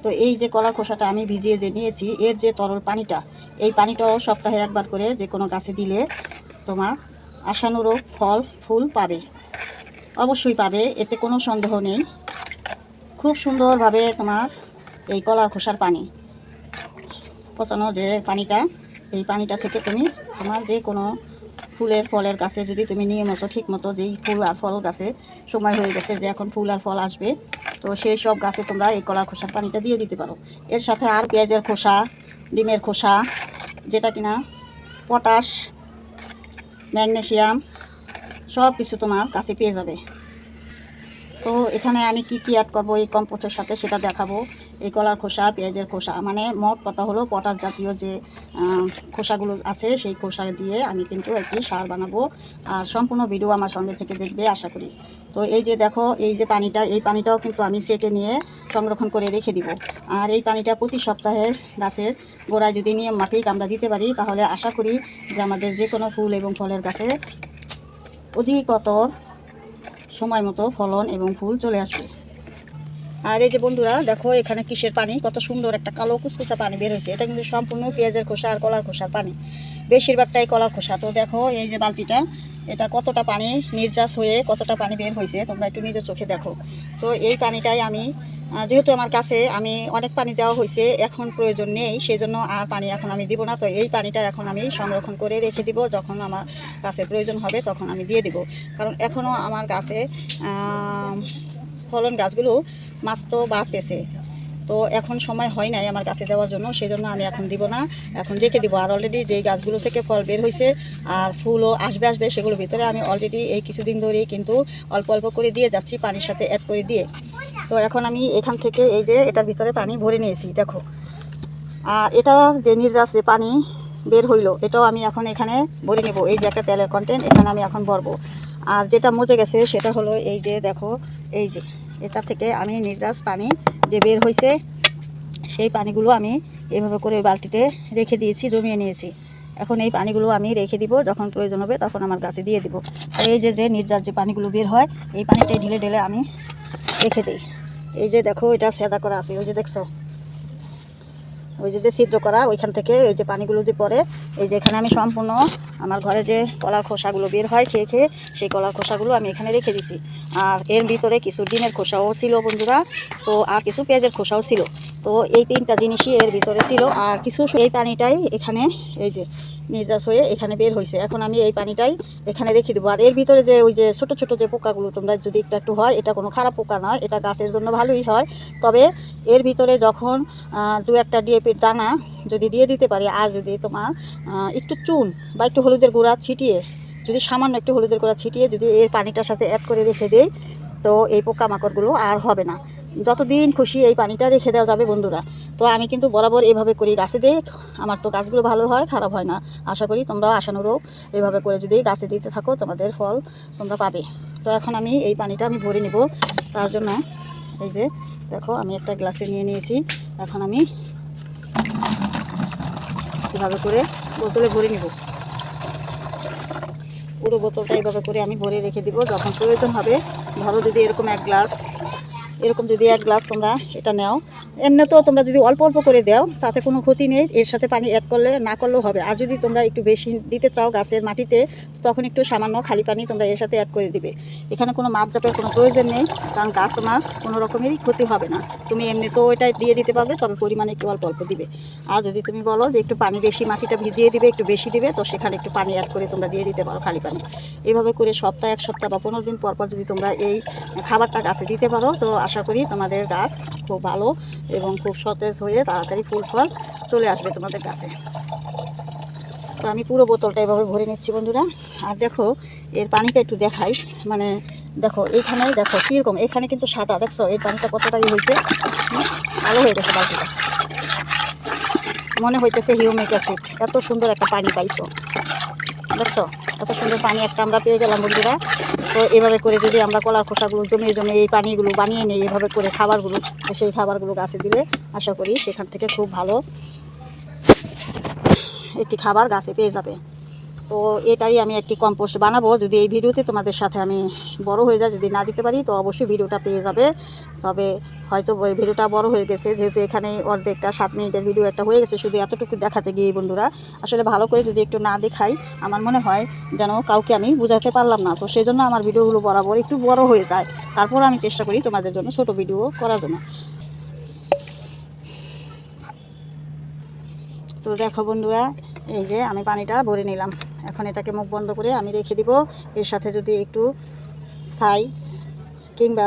তো এই যে কলার খোসাটা আমি ভিজিয়ে যে নিয়েছি, এর যে তরল পানিটা, এই পানিটাও সপ্তাহে একবার করে যে কোনো গাছে দিলে তোমার আশানুরূপ ফল ফুল পাবে, অবশ্যই পাবে, এতে কোনো সন্দেহ নেই। খুব সুন্দরভাবে তোমার এই কলার খোসার পানি পচানো যে পানিটা, এই পানিটা থেকে তুমি তোমার যে কোনো ফুলের ফলের গাছে যদি তুমি নিয়মিত ঠিক মতো যেই ফুল আর ফল গাছে সময় হয়ে গেছে যে এখন ফুল আর ফল আসবে, তো সেই সব গাছে তোমরা এই কলার খোসার পানিটা দিয়ে দিতে পারো। এর সাথে আর পেঁয়াজের খোসা, ডিমের খোসা, যেটা কিনা পটাশ, ম্যাগনেসিয়াম সব কিছু তোমার কাছে পেয়ে যাবে। তো এখানে আমি কি কি অ্যাড করবো এই কম্পোস্টের সাথে সেটা দেখাবো। এই কলার খোসা, পেঁয়াজের খোসা, মানে মোট কথা হলো পটাশ জাতীয় যে খোসাগুলো আছে সেই খোসা দিয়ে আমি কিন্তু একটি সার বানাবো। আর সম্পূর্ণ ভিডিও আমার সঙ্গে থেকে দেখবে আশা করি। তো এই যে দেখো, এই যে পানিটা, এই পানিটাও কিন্তু আমি সেটে নিয়ে সংরক্ষণ করে রেখে দিব। আর এই পানিটা প্রতি সপ্তাহে গাছের গোড়ায় যদি নিয়ম মাফিক আমরা দিতে পারি, তাহলে আশা করি যে আমাদের যে কোনো ফুল এবং ফলের গাছে অধিকতর সময় মতো ফলন এবং ফুল চলে আসবে। আর এই যে বন্ধুরা দেখো, এখানে কিসের পানি, কত সুন্দর একটা কালো কুচকুচা পানি বের হয়েছে। এটা কিন্তু সম্পূর্ণ পেঁয়াজের খোসা আর কলার খোসার পানি, বেশিরভাগটাই কলার খোসা। তো দেখো এই যে বালতিটা, এটা কতটা পানি নির্যাস হয়ে কতটা পানি বের হয়েছে তোমরা একটু নিজের চোখে দেখো। তো এই পানিটাই আমি, যেহেতু আমার কাছে আমি অনেক পানি দেওয়া হয়েছে, এখন প্রয়োজন নেই, সেই জন্য আর পানি এখন আমি দিব না। তো এই পানিটা এখন আমি সংরক্ষণ করে রেখে দিব, যখন আমার গাছে প্রয়োজন হবে তখন আমি দিয়ে দিব। কারণ এখনও আমার গাছে ফলন গাছগুলো মাত্র বাড়তেছে, তো এখন সময় হয় নাই আমার গাছে দেওয়ার জন্য, সেই জন্য আমি এখন দিব না, এখন রেখে দিব। আর অলরেডি যেই গাছগুলো থেকে ফল বের হয়েছে আর ফুলও আসবে সেগুলোর ভিতরে আমি অলরেডি এই কিছুদিন ধরেই কিন্তু অল্প অল্প করে দিয়ে যাচ্ছি, পানির সাথে অ্যাড করে দিয়ে। তো এখন আমি এখান থেকে এই যে এটার ভিতরে পানি ভরে নিয়েছি দেখো। আর এটা যে নির্যাস যে পানি বের হইলো, এটাও আমি এখন এখানে ভরে নেব। এই যে একটা তেলের কন্টেন্ট, এখানে আমি এখন ভরবো। আর যেটা মজে গেছে সেটা হলো এই যে দেখো, এই যে এটা থেকে আমি নির্যাস পানি যে বের হয়েছে সেই পানিগুলো আমি এভাবে করে বালতিতে রেখে দিয়েছি, জমিয়ে নিয়েছি। এখন এই পানিগুলো আমি রেখে দিব, যখন প্রয়োজন হবে তখন আমার গাছে দিয়ে দিব। আর এই যে যে নির্যাস যে পানিগুলো বের হয়, এই পানিটাই ঢেলে ঢেলে আমি রেখে দিই। এই যে দেখো, এটা সেদা করা আছে, ওই যে দেখছো, ওই যে ছিদ্র করা, ওইখান থেকে এই যে পানিগুলো যে পড়ে, এই যে এখানে আমি সম্পূর্ণ আমার ঘরে যে কলার খোসাগুলো বের হয় খেয়ে খেয়ে, সেই কলার খোসাগুলো আমি এখানে রেখে দিছি। আর এর ভিতরে কিছু ডিমের খোসাও ছিল বন্ধুরা, তো আর কিছু পেঁয়াজের খোসাও ছিল। তো এই তিনটা জিনিসই এর ভিতরে ছিল। আর কিছু এই পানিটাই এখানে এই যে নির্যাস হয়ে এখানে বের হয়েছে, এখন আমি এই পানিটাই এখানে রেখে দেবো। আর এর ভিতরে যে ওই যে ছোটো ছোটো যে পোকাগুলো তোমরা যদি একটু একটু হয়, এটা কোনো খারাপ পোকা নয়, এটা গাছের জন্য ভালোই হয়। তবে এর ভিতরে যখন দু একটা ডিএপির দানা যদি দিয়ে দিতে পারি, আর যদি তোমার একটু চুন বা একটু হলুদের গুঁড়া ছিটিয়ে, যদি সামান্য একটু হলুদের গুঁড়া ছিটিয়ে যদি এর পানিটার সাথে অ্যাড করে রেখে দেই, তো এই পোকামাকড়গুলো আর হবে না। যতদিন খুশি এই পানিটা রেখে দেওয়া যাবে বন্ধুরা। তো আমি কিন্তু বরাবর এভাবে করি গাছে দিই, আমার তো গাছগুলো ভালো হয়, খারাপ হয় না। আশা করি তোমরাও আশানুরূপ এভাবে করে যদি গাছে দিতে থাকো, তোমাদের ফল তোমরা পাবে। তো এখন আমি এই পানিটা আমি ভরে নেব। তার জন্য এই যে দেখো, আমি একটা গ্লাসে নিয়ে নিয়েছি। এখন আমি এভাবে করে বোতলে ভরে নেব। পুরো বোতলটা এইভাবে করে আমি ভরে রেখে দিব, যখন প্রয়োজন হবে। ধরো যদি এরকম এক গ্লাস তোমরা এটা নাও, এমনিতেও তোমরা যদি অল্প অল্প করে দাও তাতে কোনো ক্ষতি নেই, এর সাথে পানি অ্যাড করলে না করলেও হবে। আর যদি তোমরা একটু বেশি দিতে চাও গাছের মাটিতে, তখন একটু সামান্য খালি পানি তোমরা এর সাথে অ্যাড করে দিবে। এখানে কোনো মাপজাপের কোনো প্রয়োজন নেই, কারণ গাছ তোমার কোনো রকমেরই ক্ষতি হবে না। তুমি এমনিতেও এটা দিয়ে দিতে পারবে, তবে পরিমাণে একটু অল্প অল্প দিবে। আর যদি তুমি বলো যে একটু পানি বেশি, মাটিটা ভিজিয়ে দিবে, একটু বেশি দিবে, তো সেখানে একটু পানি অ্যাড করে তোমরা দিয়ে দিতে পারো খালি পানি। এভাবে করে এক সপ্তাহ বা 15 দিন পর পর যদি তোমরা এই খাবারটা গাছে দিতে পারো, তো আশা করি তোমাদের গাছ খুব ভালো এবং খুব সতেজ হয়ে তাড়াতাড়ি ফুল ফল চলে আসবে তোমাদের গাছে। তো আমি পুরো বোতলটা এভাবে ভরে নিচ্ছি বন্ধুরা। আর দেখো, এর পানিটা একটু দেখাই, মানে দেখো এইখানে দেখো কীরকম, এখানে কিন্তু সাদা, দেখছো এই পানিটা কতটাই হয়েছে, ভালো হয়ে গেছে বালতিটা, মনে হইতেছে হিউমিক অ্যাসিড। এত সুন্দর একটা পানি পাইছো, দেখছো এত সুন্দর পানি একটা আমরা পেয়ে গেলাম বন্ধুরা। তো এভাবে করে যদি আমরা কলার খোসাগুলো জমিয়ে জমিয়ে এই পানিগুলো বানিয়ে নিই, এভাবে করে খাবারগুলো, সেই খাবারগুলো গাছে দিলে আশা করি সেখান থেকে খুব ভালো একটি খাবার গাছে পেয়ে যাবে। তো এটাই আমি একটি কম্পোস্ট বানাবো। যদি এই ভিডিওতে তোমাদের সাথে আমি বড় হয়ে যায়, যদি না দিতে পারি তো অবশ্যই ভিডিওটা পেয়ে যাবে। তবে হয়তো ভিডিওটা বড় হয়ে গেছে, যেহেতু এখানে অর্ধেকটা 7 মিনিটের ভিডিও একটা হয়ে গেছে শুধু এতটুকু দেখাতে গিয়ে। বন্ধুরা আসলে ভালো করে যদি একটু না দেখাই, আমার মনে হয় যেন কাউকে আমি বোঝাতে পারলাম না। তো সেই জন্য আমার ভিডিওগুলো বরাবর একটু বড় হয়ে যায়, তারপর আমি চেষ্টা করি তোমাদের জন্য ছোট ভিডিও করার জন্য। তো দেখো বন্ধুরা, এই যে আমি পানিটা ভরে নিলাম। এখন এটাকে মুখ বন্ধ করে আমি রেখে দিব। এর সাথে যদি একটু ছাই কিংবা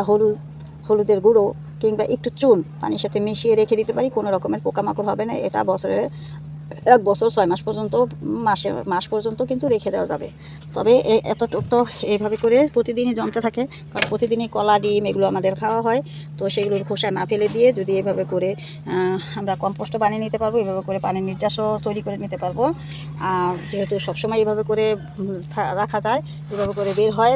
হলুদের গুঁড়ো কিংবা একটু চুন পানির সাথে মিশিয়ে রেখে দিতে পারি, কোনো রকমের পোকামাকড় হবে না। এটা বছরে 1 বছর 6 মাস পর্যন্ত, মাস পর্যন্ত কিন্তু রেখে দেওয়া যাবে। তবে এতটুকু তো এইভাবে করে প্রতিদিনই জমতে থাকে, কারণ প্রতিদিনই কলা ডিম এগুলো আমাদের খাওয়া হয়। তো সেগুলোর খোসা না ফেলে দিয়ে যদি এভাবে করে আমরা কম্পোস্ট বানিয়ে নিতে পারবো, এভাবে করে পানির নির্যাসও তৈরি করে নিতে পারবো। আর যেহেতু সবসময় এভাবে করে রাখা যায়, এভাবে করে বের হয়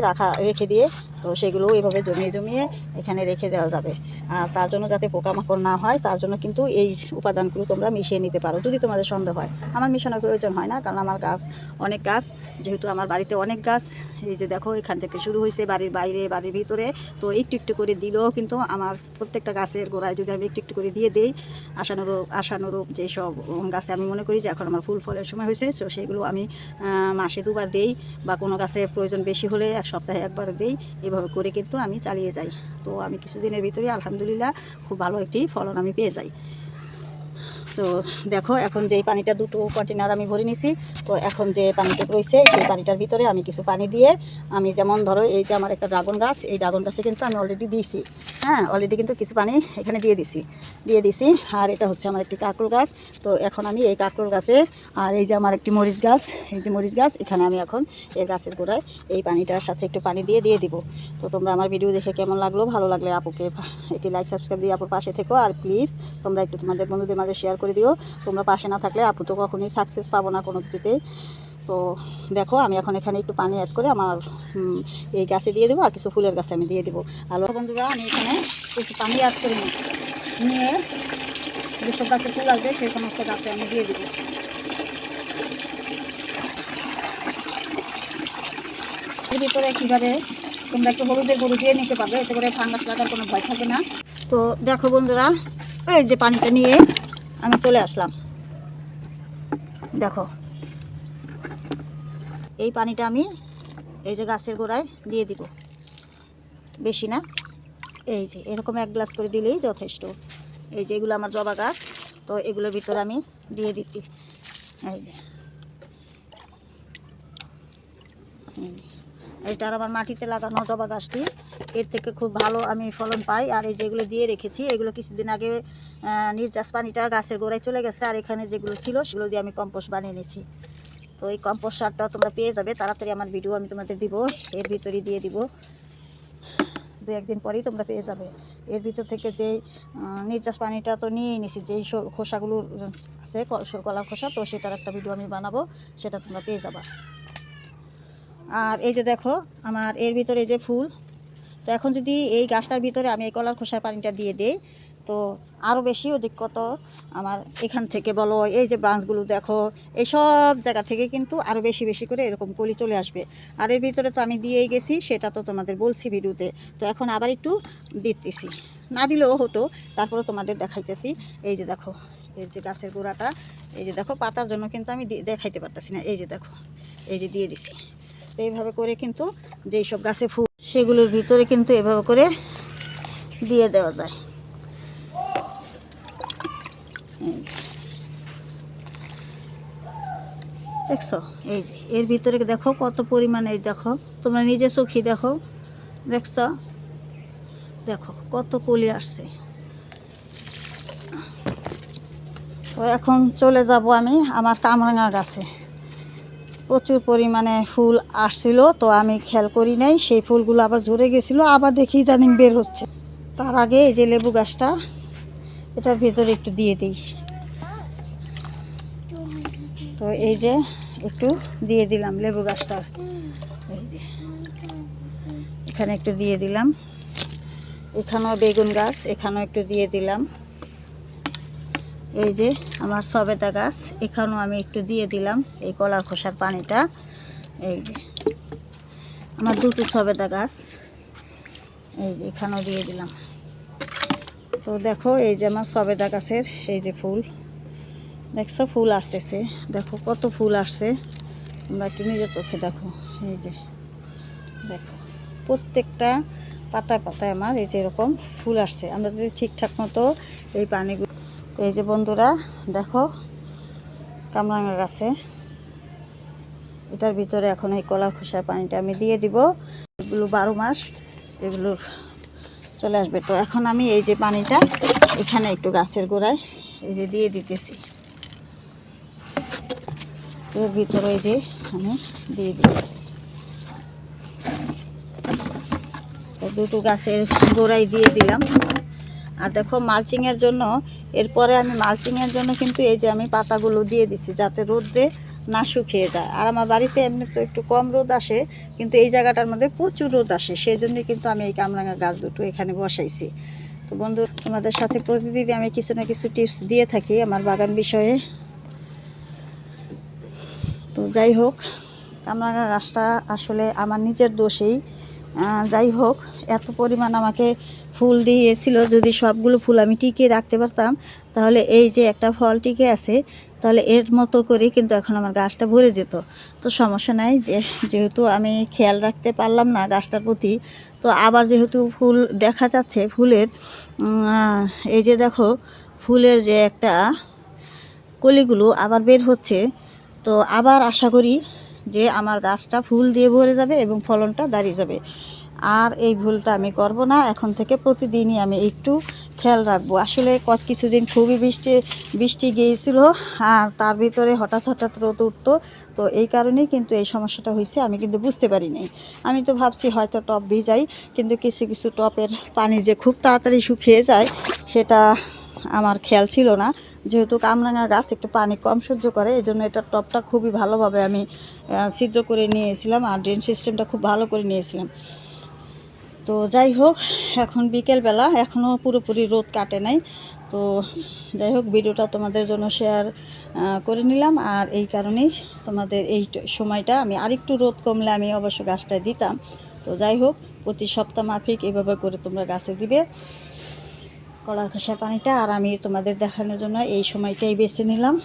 রেখে দিয়ে, তো সেগুলো এভাবে জমিয়ে জমিয়ে এখানে রেখে দেওয়া যাবে। আর তার জন্য যাতে পোকামাকড় না হয় তার জন্য কিন্তু এই উপাদানগুলো তোমরা মিশিয়ে নিতে পারো যদি তোমাদের সন্দেহ হয়। আমার মিশানোর প্রয়োজন হয় না, কারণ আমার গাছ অনেক গাছ, যেহেতু আমার বাড়িতে অনেক গাছ। এই যে দেখো এখান থেকে শুরু হয়েছে, বাড়ির বাইরে বাড়ির ভিতরে। তো একটু একটু করে দিলেও কিন্তু আমার প্রত্যেকটা গাছের গোড়ায় যদি আমি একটু একটু করে দিয়ে দিই, আশানুরূপ যেসব গাছে আমি মনে করি যে এখন আমার ফুল ফলের সময় হয়েছে, তো সেগুলো আমি মাসে 2 বার দিই, বা কোনো গাছের প্রয়োজন বেশি হলে 1 সপ্তাহে 1 বার দিই। এভাবে করে কিন্তু আমি চালিয়ে যাই। তো আমি কিছুদিনের ভিতরে আলহামদুলিল্লাহ খুব ভালো একটি ফলন আমি পেয়ে যাই। তো দেখো এখন যেই পানিটা 2টো কন্টেনার আমি ভরে নিছি, তো এখন যে পানিটা রয়েছে সেই পানিটার ভিতরে আমি কিছু পানি দিয়ে, আমি যেমন ধরো এই যে আমার একটা ড্রাগন গাছ, এই ড্রাগন গাছে কিন্তু আমি অলরেডি দিয়েছি, হ্যাঁ অলরেডি কিন্তু কিছু পানি এখানে দিয়ে দিছি। আর এটা হচ্ছে আমার একটি কাঁকরোল গাছ। তো এখন আমি এই কাঁকরোল গাছে, আর এই যে আমার একটি মরিচ গাছ, এই যে মরিচ গাছ, এখানে আমি এখন এই গাছের গোড়ায় এই পানিটার সাথে একটু পানি দিয়ে দিব। তো তোমরা আমার ভিডিও দেখে কেমন লাগলো, ভালো লাগলে আপুকে একটি লাইক সাবস্ক্রাইব দিয়ে আপুর পাশে থেকো। আর প্লিজ তোমরা একটু তোমাদের বন্ধুদের মাঝে শেয়ার করে দিও। তোমরা পাশে না থাকলে আপু তো কখনোই সাকসেস পাবো না কোনো কিছুতেই। তো দেখো আমি এখন এখানে একটু পানি অ্যাড করে আমার এই গাছে দিয়ে দেবো, আর কিছু ফুলের গাছে আমি দিয়ে দেবো। আর বন্ধুরা আমি এখানে একটু পানি অ্যাড করে নিয়ে যেসব গাছে ফুল আসবে সেই সমস্ত গাছে আমি দিয়ে দেবো। এর ভিতরে কীভাবে তোমরা একটু হলুদের গুঁড়ো দিয়ে নিতে পারবে, এতে করে ফাঙ্গাস লাগার কোনো ভয় থাকবে না। তো দেখো বন্ধুরা, এই যে পানিটা নিয়ে আমি চলে আসলাম। দেখো এই পানিটা আমি এই যে গাছের গোড়ায় দিয়ে দিব, বেশি না, এই যে এরকম 1 গ্লাস করে দিলেই যথেষ্ট। এই যে এগুলো আমার জবা গাছ, তো এগুলোর ভিতরে আমি দিয়ে দিচ্ছি। এই যে এটার আমার মাটিতে লাগানো জবা গাছটি, এর থেকে খুব ভালো আমি ফলন পাই। আর এই যেগুলো দিয়ে রেখেছি, এগুলো কিছুদিন আগে নির্যাস পানিটা গাছের গোড়ায় চলে গেছে, আর এখানে যেগুলো ছিল সেগুলো দিয়ে আমি কম্পোস্ট বানিয়ে নিয়েছি। তো এই কম্পোস্ট সারটা তোমরা পেয়ে যাবে তাড়াতাড়ি, আমার ভিডিও আমি তোমাদের দিব, এর ভিতরেই দিয়ে দিব, 2-1 দিন পরেই তোমরা পেয়ে যাবে। এর ভিতর থেকে যে নির্যাস পানিটা তো নিয়েই নিছি, যেই খোসাগুলো আছে কলার খোসা, তো সেটার একটা ভিডিও আমি বানাবো, সেটা তোমরা পেয়ে যাবা। আর এই যে দেখো আমার এর ভিতরে যে ফুল, তো এখন যদি এই গাছটার ভিতরে আমি এই কলার খোসার পানিটা দিয়ে দিই, তো আরও বেশি অধিকত আমার এখান থেকে বলো, এই যে ব্রাঞ্চগুলো দেখো, এই সব জায়গা থেকে কিন্তু আরও বেশি বেশি করে এরকম কলি চলে আসবে। আর এর ভিতরে তো আমি দিয়েই গেছি, সেটা তো তোমাদের বলছি ভিডিওতে। তো এখন আবার একটু দিতেছি, না দিলেও হতো, তারপরে তোমাদের দেখাইতেছি। এই যে দেখো এই যে গাছের গোড়াটা, এই যে দেখো পাতার জন্য কিন্তু আমি দেখাইতে পারতেছি না, এই যে দেখো এই যে দিয়ে দিছি। তো এইভাবে করে কিন্তু যেই সব গাছে ফুল সেগুলোর ভিতরে কিন্তু এভাবে করে দিয়ে দেওয়া যায়। দেখছো এই যে এর ভিতরে দেখো কত পরিমাণে, দেখো তোমরা নিজে চোখে দেখো, দেখছো দেখো কত কলি আসছে। তো এখন চলে যাব আমি আমার কামরাঙা গাছে। প্রচুর পরিমাণে ফুল আসছিল, তো আমি খেয়াল করি নাই, সেই ফুলগুলো আবার ঝরে গেছিলো, আবার দেখি ইদানিং বের হচ্ছে। তার আগে এই যে লেবু গাছটা, এটার ভিতরে একটু দিয়ে দিই। তো এই যে একটু দিয়ে দিলাম লেবু গাছটার, এই যে এখানে একটু দিয়ে দিলাম, এখানেও বেগুন গাছ, এখানেও একটু দিয়ে দিলাম। এই যে আমার সবেদা গাছ, এখানেও আমি একটু দিয়ে দিলাম এই কলার খোসার পানিটা। এই যে আমার দুটো সবেদা গাছ, এই যে এখানেও দিয়ে দিলাম। তো দেখো এই যে আমার সবেদা গাছের এই যে ফুল, দেখছো ফুল আসতেছে, দেখো কত ফুল আসছে, তোমরা একটু নিজের চোখে দেখো। এই যে দেখো প্রত্যেকটা পাতায় পাতায় আমার এই যে এরকম ফুল আসছে। আমরা যদি ঠিকঠাক মতো এই পানিগুলো, এই যে বন্ধুরা দেখো কামরাঙা গাছে, এটার ভিতরে এখন এই কলার খোসার পানিটা আমি দিয়ে দিব। এগুলো 12 মাস এগুলো চলে আসবে। তো এখন আমি এই যে পানিটা এখানে একটু গাছের গোড়ায় এই যে দিয়ে দিতেছি, এর ভিতরে এই যে আমি দিয়ে দিতেছি। দুটো গাছের গোড়ায় দিয়ে দিলাম। আর দেখো মালচিংয়ের জন্য, এরপরে আমি মালচিংয়ের জন্য কিন্তু এই যে আমি পাতাগুলো দিয়ে দিছি যাতে রোদ্রে না শুকিয়ে যায়। আর আমার বাড়িতে এমনি তো একটু কম রোদ আসে, কিন্তু এই জায়গাটার মধ্যে প্রচুর রোদ আসে, সেই জন্যই কিন্তু আমি এই কামরাঙা গাছ দুটো এখানে বসাইছি। তো বন্ধু, তোমাদের সাথে প্রতিদিনই আমি কিছু না কিছু টিপস দিয়ে থাকি আমার বাগান বিষয়ে। তো যাই হোক, কামরাঙা গাছটা আসলে আমার নিজের দোষেই, যাই হোক এত পরিমাণ আমাকে ফুল দিয়েছিল, যদি সবগুলো ফুল আমি টিকিয়ে রাখতে পারতাম তাহলে এই যে একটা ফল টিকে আছে, তাহলে এর মতো করে কিন্তু এখন আমার গাছটা ভরে যেত। তো সমস্যা নাই, যেহেতু আমি খেয়াল রাখতে পারলাম না গাছটার প্রতি, তো আবার যেহেতু ফুল দেখা যাচ্ছে ফুলের, এই যে দেখো ফুলের যে একটা কলিগুলো আবার বের হচ্ছে, তো আবার আশা করি যে আমার গাছটা ফুল দিয়ে ভরে যাবে এবং ফলনটা দাঁড়িয়ে যাবে। আর এই ভুলটা আমি করব না, এখন থেকে প্রতিদিনই আমি একটু খেয়াল রাখবো। আসলে কিছুদিন খুবই বৃষ্টি গিয়েছিল, আর তার ভিতরে হঠাৎ হঠাৎ রোদ উঠতো, তো এই কারণেই কিন্তু এই সমস্যাটা হয়েছে। আমি কিন্তু বুঝতে পারিনি, আমি তো ভাবছি হয়তো টব ভিজাই, কিন্তু কিছু কিছু টবের পানি যে খুব তাড়াতাড়ি শুকিয়ে যায় সেটা আমার খেয়াল ছিল না। যেহেতু কামরাঙা গাছ একটু পানি কম সহ্য করে, এই জন্য এটার টবটা খুবই ভালোভাবে আমি ছিদ্র করে নিয়েছিলাম, আর ড্রেন সিস্টেমটা খুব ভালো করে নিয়েছিলাম। তো যাই হোক, এখন বিকেলবেলা, এখনও পুরোপুরি রোদ কাটে নাই। তো যাই হোক, ভিডিওটা তোমাদের জন্য শেয়ার করে নিলাম। আর এই কারণেই তোমাদের এই সময়টা আমি আরেকটু রোদ কমলে আমি অবশ্য গাছটায় দিতাম। তো যাই হোক, প্রতি সপ্তাহ মাফিক এভাবে করে তোমরা গাছে দিবে কলার খোসা পানিটা। আর আমি তোমাদের দেখানোর জন্য এই সময়টাই বেছে নিলাম,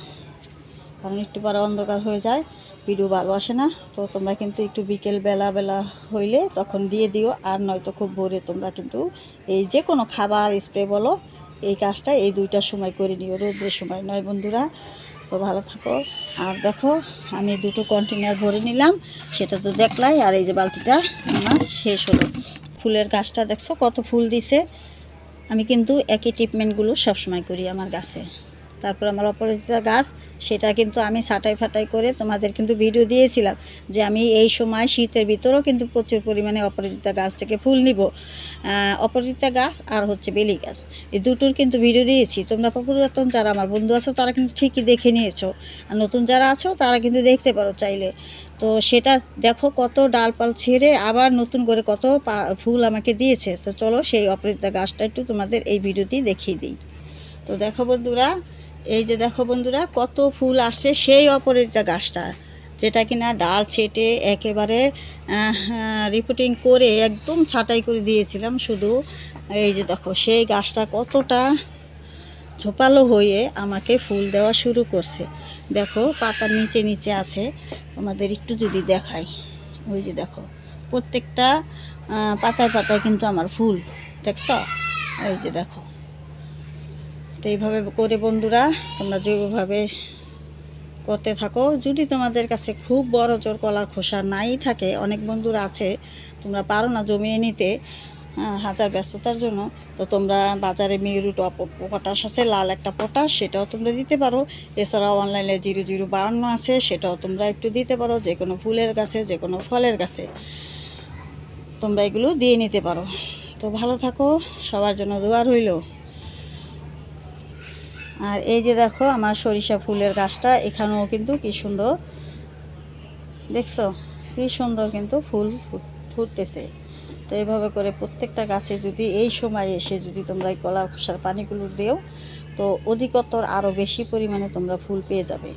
কারণ একটু পরে অন্ধকার হয়ে যায়, ভিডিও ভালো আসে না। তো তোমরা কিন্তু একটু বিকেল বেলা হইলে তখন দিয়ে দিও, আর নয়তো খুব ভোরে তোমরা কিন্তু এই যে কোনো খাবার স্প্রে বলো এই কাজটা এই 2টার সময় করে নিও, রোদ্রের সময় নয় বন্ধুরা। তো ভালো থাকো। আর দেখো আমি 2টো কন্টেনার ভরে নিলাম, সেটা তো দেখলাই। আর এই যে বালতিটা আমার শেষ হলো। ফুলের গাছটা দেখছো কত ফুল দিছে। আমি কিন্তু একই ট্রিটমেন্টগুলো সবসময় করি আমার গাছে। তারপর আমার অপরাজিতা গাছ, সেটা কিন্তু আমি ছাঁটাই ফাটাই করে তোমাদের কিন্তু ভিডিও দিয়েছিলাম যে আমি এই সময় শীতের ভিতরেও কিন্তু প্রচুর পরিমাণে অপরাজিতা গাছ থেকে ফুল নিব। অপরাজিতা গাছ আর হচ্ছে বেলি গাছ, এই দুটোর কিন্তু ভিডিও দিয়েছি। তোমরা পুরাতন যারা আমার বন্ধু আছো তারা কিন্তু ঠিকই দেখে নিয়েছো, আর নতুন যারা আছো তারা কিন্তু দেখতে পারো চাইলে। তো সেটা দেখো কত ডালপাল ছেড়ে আবার নতুন করে কত ফুল আমাকে দিয়েছে। তো চলো সেই অপরাজিতা গাছটা একটু তোমাদের এই ভিডিওতেই দেখিয়ে দিই। তো দেখো বন্ধুরা, এই যে দেখো বন্ধুরা কত ফুল আসছে সেই অপরাজিতা গাছটা, যেটা কিনা ডাল ছেটে একেবারে রিপোর্টিং করে একদম ছাঁটাই করে দিয়েছিলাম শুধু। এই যে দেখো সেই গাছটা কতটা ঝোপালো হয়ে আমাকে ফুল দেওয়া শুরু করছে। দেখো পাতার নিচে নিচে আছে, তোমাদের একটু যদি দেখাই, ওই যে দেখো প্রত্যেকটা পাতায় পাতায় কিন্তু আমার ফুল, দেখছো? ওই যে দেখো। তো এইভাবে করে বন্ধুরা তোমরা যেভাবে করতে থাকো। যদি তোমাদের কাছে খুব বড় জোর কলার খোসা নাই থাকে, অনেক বন্ধুরা আছে তোমরা পারো না জমিয়ে নিতে হাজার ব্যস্ততার জন্য, তো তোমরা বাজারে মিউরি টপ পটাশ আছে, লাল একটা পটাশ, সেটাও তোমরা দিতে পারো। এছাড়াও অনলাইনে 0052 আছে, সেটাও তোমরা একটু দিতে পারো। যে কোনো ফুলের গাছে, যে কোনো ফলের গাছে তোমরা এগুলো দিয়ে নিতে পারো। তো ভালো থাকো, সবার জন্য দোয়া রইল। আর এই যে দেখো আমার সরিষা ফুলের গাছটা, এখানেও কিন্তু কি সুন্দর, দেখছো কি সুন্দর কিন্তু ফুল ফুটতেছে। তো এইভাবে করে প্রত্যেকটা গাছে যদি এই সময় এসে যদি তোমরা এই কলার খোসার পানিগুলো দিও, তো অধিকতর আরও বেশি পরিমাণে তোমরা ফুল পেয়ে যাবে।